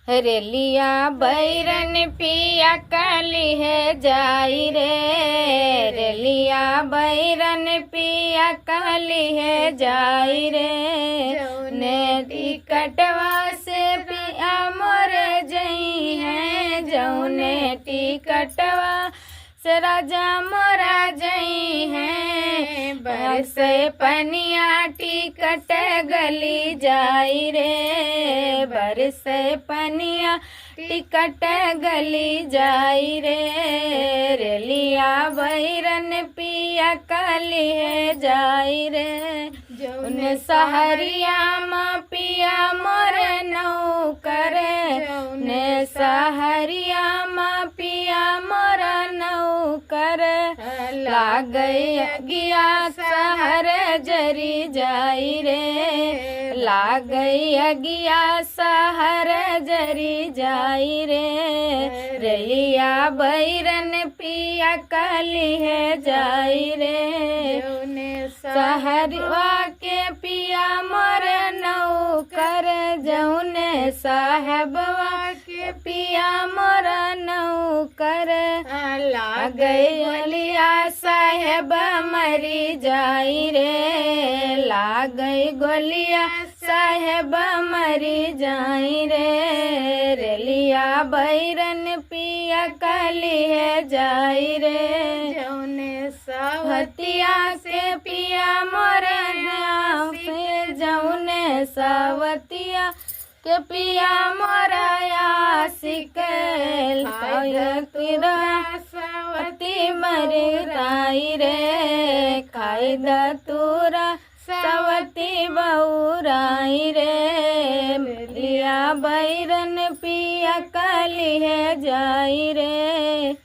रेलिया बैरन पिया काली है जाई रे। रेलिया बैरन पिया काली है जाई रे। ने टिकटवा से पिया मोरे जई है। जौने टिकटवा से राजा मोरा जई है। बरसे पनिया टिकट गली जाई रे। बरसे पनिया टिकट गली जाई रे। रेलिया बैरन पिया काली है जाई रे। जौन सहरिया माँ पिया मोर नौ करे। ने सहरिया माँ पिया मोर नौ करे। लागई अगिया सहर जरी जाई रे। लागई अगिया सहर जरी जाई रे। रेलिया बैरन पिया काली है जाई रे। सहरवा के पिया मोर नौ कर। जौने साहबवा के पिया मोर नौ कर। लागई गोलिया साहेब मरी जाई रे। लागई गोलिया साहेब मरी जाई रे। रेलिया बैरन पिया काली है जाई रे। जौने सावतिया से पिया मोर गाँव से। जौने सावतिया के पिया मोरा आशिक। सावती मरी ताई रे। खाई दतूरा सावती बहुराई रे। रेलिया बैरन पिया काली है जाई रे।